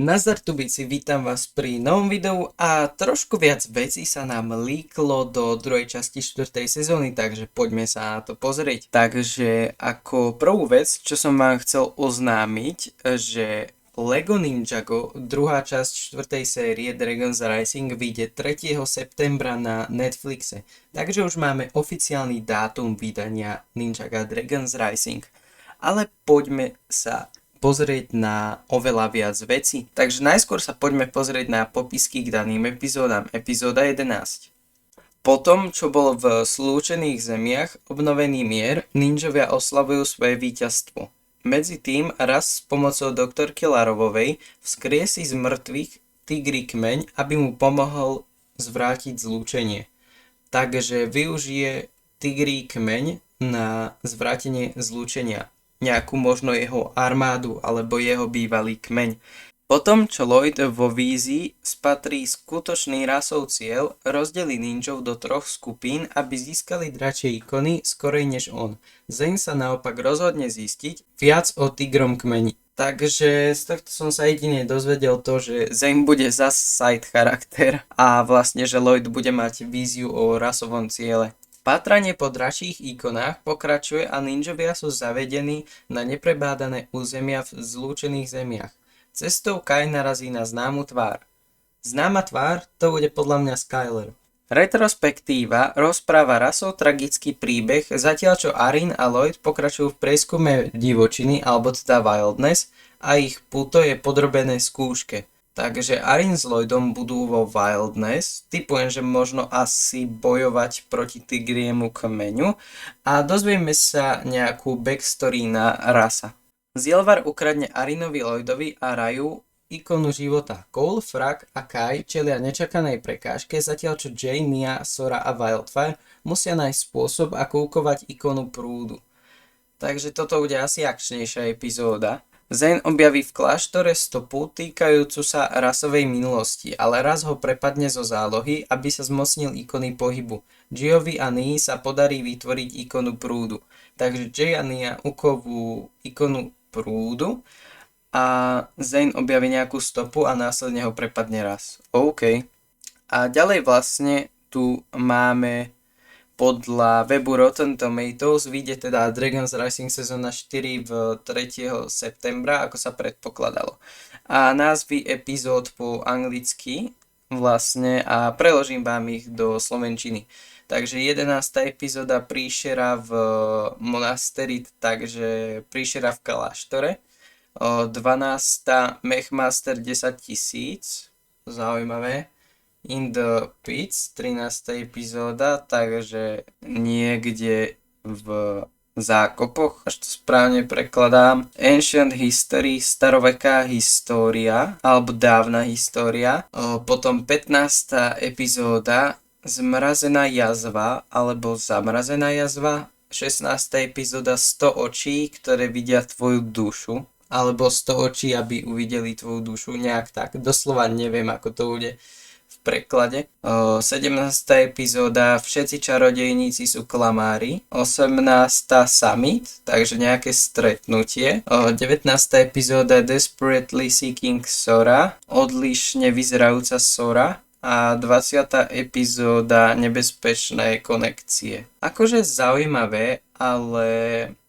Nazdar Tubici, vítam vás pri novom videu a trošku viac vecí sa nám líklo do druhej časti 4. sezóny, takže poďme sa na to pozrieť. Takže ako prvú vec, čo som vám chcel oznámiť, že Lego Ninjago, druhá časť 4. série Dragon's Rising, vyjde 3. septembra na Netflixe. Takže už máme oficiálny dátum vydania Ninjaga Dragon's Rising. Ale poďme sa pozrieť na oveľa viac vecí. Takže najskôr sa poďme pozrieť na popisky k daným epizódam. Epizóda 11. Po tom, čo bol v slúčených zemiach obnovený mier, ninjovia oslavujú svoje víťazstvo. Medzi tým raz s pomocou doktorky Larovovej vzkriesí z mŕtvych tigri kmeň, aby mu pomohol zvrátiť zlúčenie. Takže využije tigri kmeň na zvrátenie zlúčenia, nejakú možno jeho armádu alebo jeho bývalý kmeň. Potom, čo Lloyd vo vízii spatrí skutočný rasov cieľ, rozdelí ninjov do 3 skupín, aby získali dračie ikony skorej než on. Zane sa naopak rozhodne zistiť viac o tigrom kmeni. Takže z tohto som sa jedine dozvedel to, že Zane bude zas side charakter a vlastne, že Lloyd bude mať víziu o rasovom ciele. Pátranie po dračích ikonách pokračuje a ninjovia sú zavedení na neprebádané územia v zlúčených zemiach. Cestou Kai narazí na známu tvár. Známa tvár, to bude podľa mňa Skyler. Retrospektíva rozpráva rasov tragický príbeh, zatiaľ čo Arin a Lloyd pokračujú v prieskume divočiny, alebo teda Wildness, a ich puto je podrobené skúške. Takže Arin s Lloydom budú vo Wildness, typujem, že možno asi bojovať proti tigriemu kmeňu a dozvieme sa nejakú backstory na rasa. Zilvar ukradne Arinovi, Lloydovi a Raju ikonu života. Cole, Frag a Kai čelia nečakanej prekážke, zatiaľ čo Jay, Mia, Sora a Wildfire musia nájsť spôsob, ako ukovať ikonu prúdu. Takže toto bude asi akčnejšia epizóda. Zane objaví v kláštore stopu týkajúcu sa rasovej minulosti, ale raz ho prepadne zo zálohy, aby sa zmocnil ikony pohybu. Jiovi a Nii sa podarí vytvoriť ikonu prúdu. Takže Jay a Nia ukovú ikonu prúdu a Zane objaví nejakú stopu a následne ho prepadne raz. OK. A ďalej vlastne tu máme podľa webu Rotten Tomatoes vyjde teda Dragon's Rising sezóna 4 v 3. septembra, ako sa predpokladalo. A názvy epizód po anglicky vlastne a preložím vám ich do slovenčiny. Takže 11. epizóda Príšera v monasteri, takže Príšera v kláštore. 12. Mechmaster 10 000, zaujímavé. In the Pits, 13. epizóda, takže niekde v zákopoch, až to správne prekladám. Ancient History, staroveká história, alebo dávna história. Potom 15. epizóda, Zmrazená jazva, alebo Zamrazená jazva. 16. epizóda, 100 očí, ktoré vidia tvoju dušu. Alebo 100 očí, aby uvideli tvoju dušu, nejak tak. Doslova neviem, ako to bude v preklade. 17. epizóda Všetci čarodejníci sú klamári. 18. Summit, takže nejaké stretnutie. 19. epizóda Desperately Seeking Sora, odlišne vyzerajúca Sora. A 20. epizóda Nebezpečné konekcie. Akože zaujímavé, ale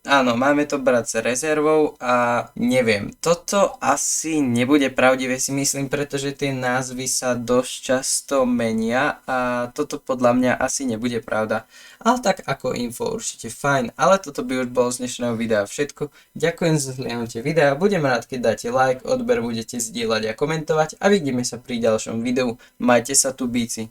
áno, máme to brať s rezervou a neviem, toto asi nebude pravdivé, si myslím, pretože tie názvy sa dosť často menia a toto podľa mňa asi nebude pravda. Ale tak ako info určite fajn, ale toto by už bolo z dnešného videa všetko. Ďakujem za zhliadnutie videa, budem rád, keď dáte like, odber budete zdieľať a komentovať a vidíme sa pri ďalšom videu. Majte sa tu bíci.